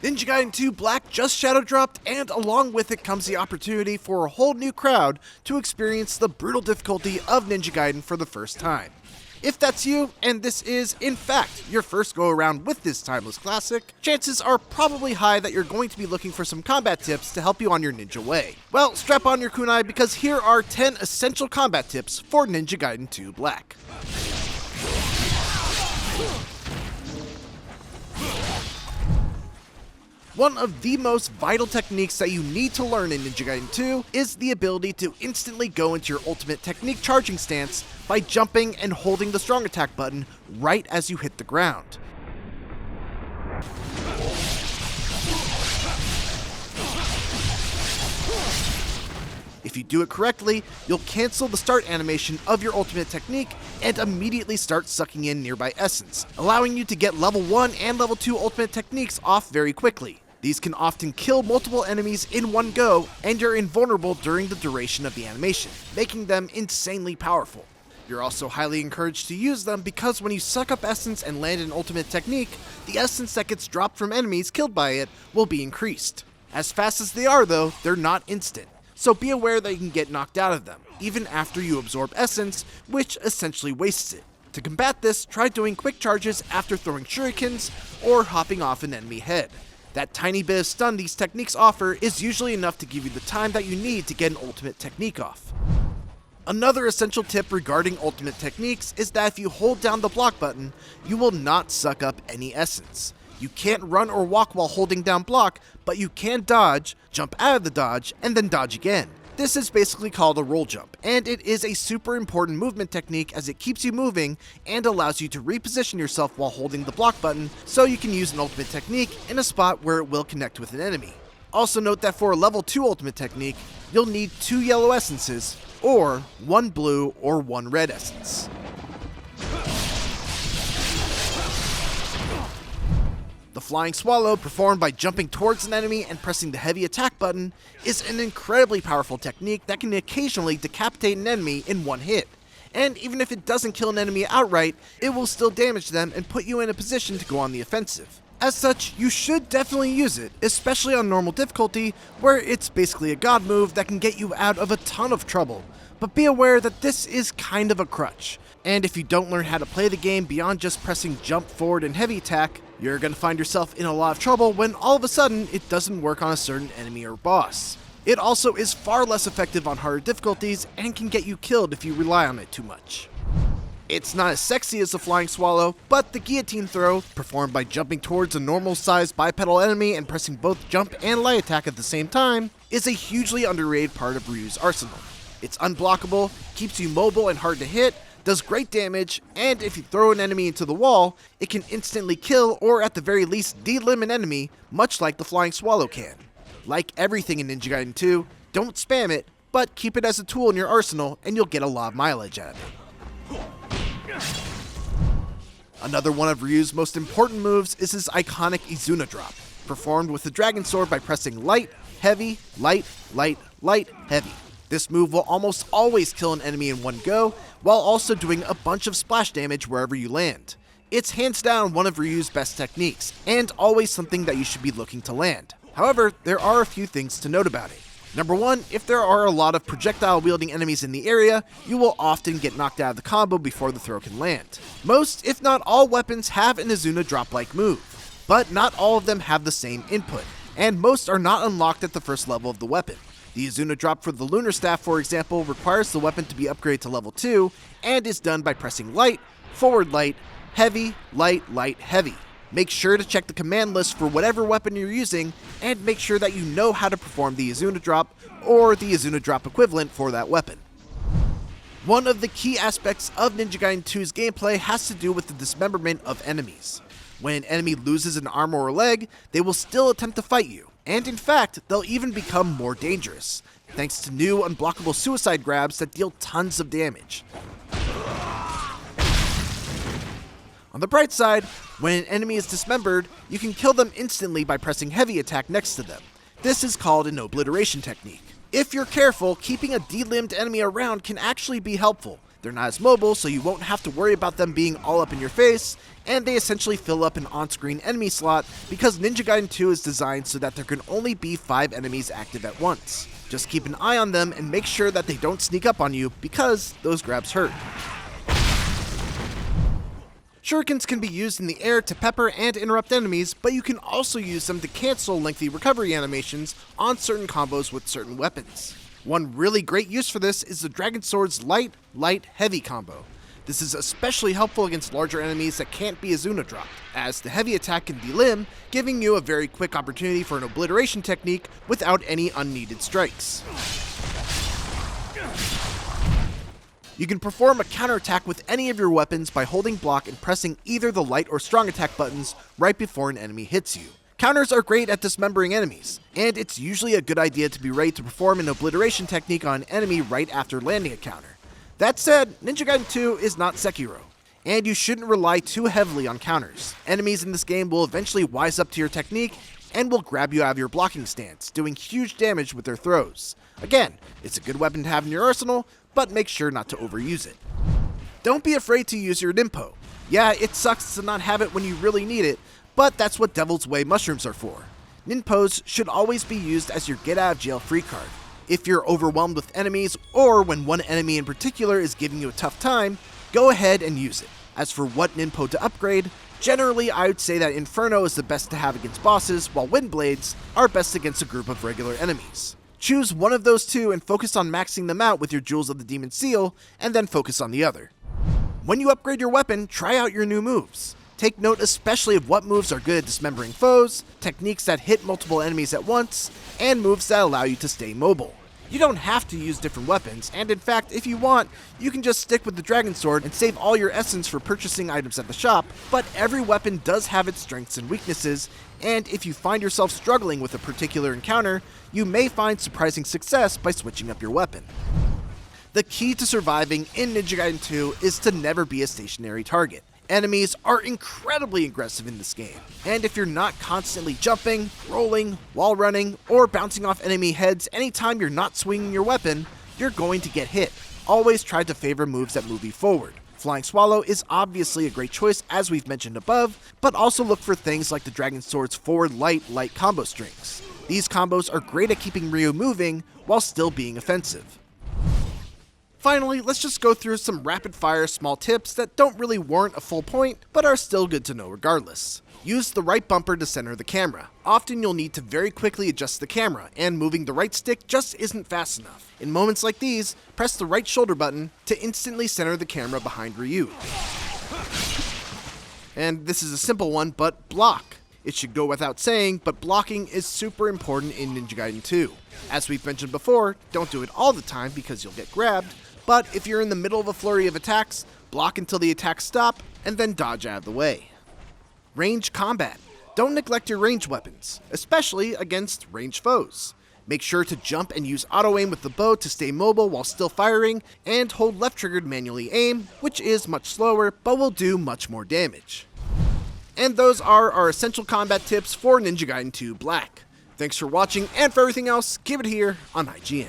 Ninja Gaiden 2 Black just shadow dropped, and along with it comes the opportunity for a whole new crowd to experience the brutal difficulty of Ninja Gaiden for the first time. If that's you, and this is, in fact, your first go around with this timeless classic, chances are probably high that you're going to be looking for some combat tips to help you on your ninja way. Well, strap on your kunai because here are 10 essential combat tips for Ninja Gaiden 2 Black. One of the most vital techniques that you need to learn in Ninja Gaiden 2 is the ability to instantly go into your ultimate technique charging stance by jumping and holding the strong attack button right as you hit the ground. If you do it correctly, you'll cancel the start animation of your ultimate technique and immediately start sucking in nearby essence, allowing you to get level 1 and level 2 ultimate techniques off very quickly. These can often kill multiple enemies in one go, and you're invulnerable during the duration of the animation, making them insanely powerful. You're also highly encouraged to use them because when you suck up essence and land an ultimate technique, the essence that gets dropped from enemies killed by it will be increased. As fast as they are though, they're not instant, so be aware that you can get knocked out of them, even after you absorb essence, which essentially wastes it. To combat this, try doing quick charges after throwing shurikens or hopping off an enemy head. That tiny bit of stun these techniques offer is usually enough to give you the time that you need to get an ultimate technique off. Another essential tip regarding ultimate techniques is that if you hold down the block button, you will not suck up any essence. You can't run or walk while holding down block, but you can dodge, jump out of the dodge, and then dodge again. This is basically called a roll jump, and it is a super important movement technique as it keeps you moving and allows you to reposition yourself while holding the block button so you can use an ultimate technique in a spot where it will connect with an enemy. Also note that for a level 2 ultimate technique, you'll need 2 yellow essences, or 1 blue or 1 red essence. The Flying Swallow, performed by jumping towards an enemy and pressing the heavy attack button, is an incredibly powerful technique that can occasionally decapitate an enemy in one hit. And even if it doesn't kill an enemy outright, it will still damage them and put you in a position to go on the offensive. As such, you should definitely use it, especially on normal difficulty, where it's basically a god move that can get you out of a ton of trouble. But be aware that this is kind of a crutch, and if you don't learn how to play the game beyond just pressing jump forward and heavy attack, you're going to find yourself in a lot of trouble when all of a sudden it doesn't work on a certain enemy or boss. It also is far less effective on harder difficulties and can get you killed if you rely on it too much. It's not as sexy as the Flying Swallow, but the Guillotine Throw, performed by jumping towards a normal-sized bipedal enemy and pressing both jump and light attack at the same time, is a hugely underrated part of Ryu's arsenal. It's unblockable, keeps you mobile and hard to hit, does great damage, and if you throw an enemy into the wall, it can instantly kill or at the very least delim an enemy, much like the Flying Swallow can. Like everything in Ninja Gaiden 2, don't spam it, but keep it as a tool in your arsenal and you'll get a lot of mileage out of it. Another one of Ryu's most important moves is his iconic Izuna Drop, performed with the Dragon Sword by pressing light, heavy, light, light, light, heavy. This move will almost always kill an enemy in one go, while also doing a bunch of splash damage wherever you land. It's hands down one of Ryu's best techniques, and always something that you should be looking to land. However, there are a few things to note about it. Number 1, if there are a lot of projectile-wielding enemies in the area, you will often get knocked out of the combo before the throw can land. Most, if not all, weapons have an Izuna Drop-like move, but not all of them have the same input, and most are not unlocked at the first level of the weapon. The Izuna Drop for the Lunar Staff, for example, requires the weapon to be upgraded to level 2, and is done by pressing light, forward light, heavy, light, light, heavy. Make sure to check the command list for whatever weapon you're using, and make sure that you know how to perform the Izuna Drop, or the Izuna Drop equivalent for that weapon. One of the key aspects of Ninja Gaiden 2's gameplay has to do with the dismemberment of enemies. When an enemy loses an arm or a leg, they will still attempt to fight you. And in fact, they'll even become more dangerous, thanks to new unblockable suicide grabs that deal tons of damage. On the bright side, when an enemy is dismembered, you can kill them instantly by pressing heavy attack next to them. This is called an Obliteration Technique. If you're careful, keeping a delimbed enemy around can actually be helpful. They're not as mobile, so you won't have to worry about them being all up in your face, and they essentially fill up an on-screen enemy slot because Ninja Gaiden 2 is designed so that there can only be 5 enemies active at once. Just keep an eye on them and make sure that they don't sneak up on you because those grabs hurt. Shurikens can be used in the air to pepper and interrupt enemies, but you can also use them to cancel lengthy recovery animations on certain combos with certain weapons. One really great use for this is the Dragon Sword's light, heavy combo. This is especially helpful against larger enemies that can't be Izuna Dropped, as the heavy attack can delimb, giving you a very quick opportunity for an Obliteration Technique without any unneeded strikes. You can perform a counterattack with any of your weapons by holding block and pressing either the light or strong attack buttons right before an enemy hits you. Counters are great at dismembering enemies, and it's usually a good idea to be ready to perform an Obliteration Technique on an enemy right after landing a counter. That said, Ninja Gaiden 2 is not Sekiro, and you shouldn't rely too heavily on counters. Enemies in this game will eventually wise up to your technique and will grab you out of your blocking stance, doing huge damage with their throws. Again, it's a good weapon to have in your arsenal, but make sure not to overuse it. Don't be afraid to use your Ninpo. Yeah, it sucks to not have it when you really need it, but that's what Devil's Way mushrooms are for. Ninpos should always be used as your get out of jail free card. If you're overwhelmed with enemies, or when one enemy in particular is giving you a tough time, go ahead and use it. As for what Ninpo to upgrade, generally I would say that Inferno is the best to have against bosses, while Windblades are best against a group of regular enemies. Choose one of those two and focus on maxing them out with your Jewels of the Demon Seal, and then focus on the other. When you upgrade your weapon, try out your new moves. Take note especially of what moves are good at dismembering foes, techniques that hit multiple enemies at once, and moves that allow you to stay mobile. You don't have to use different weapons, and in fact, if you want, you can just stick with the Dragon Sword and save all your essence for purchasing items at the shop, but every weapon does have its strengths and weaknesses, and if you find yourself struggling with a particular encounter, you may find surprising success by switching up your weapon. The key to surviving in Ninja Gaiden 2 is to never be a stationary target. Enemies are incredibly aggressive in this game, and if you're not constantly jumping, rolling, wall running, or bouncing off enemy heads anytime you're not swinging your weapon, you're going to get hit. Always try to favor moves that move you forward. Flying Swallow is obviously a great choice as we've mentioned above, but also look for things like the Dragon Sword's forward light combo strings. These combos are great at keeping Ryu moving while still being offensive. Finally, let's just go through some rapid-fire small tips that don't really warrant a full point, but are still good to know regardless. Use the right bumper to center the camera. Often you'll need to very quickly adjust the camera, and moving the right stick just isn't fast enough. In moments like these, press the right shoulder button to instantly center the camera behind Ryu. And this is a simple one, but block. It should go without saying, but blocking is super important in Ninja Gaiden 2. As we've mentioned before, don't do it all the time because you'll get grabbed, but if you're in the middle of a flurry of attacks, block until the attacks stop, and then dodge out of the way. Range combat. Don't neglect your ranged weapons, especially against ranged foes. Make sure to jump and use auto-aim with the bow to stay mobile while still firing, and hold left trigger to manually aim, which is much slower, but will do much more damage. And those are our essential combat tips for Ninja Gaiden 2 Black. Thanks for watching, and for everything else, keep it here on IGN.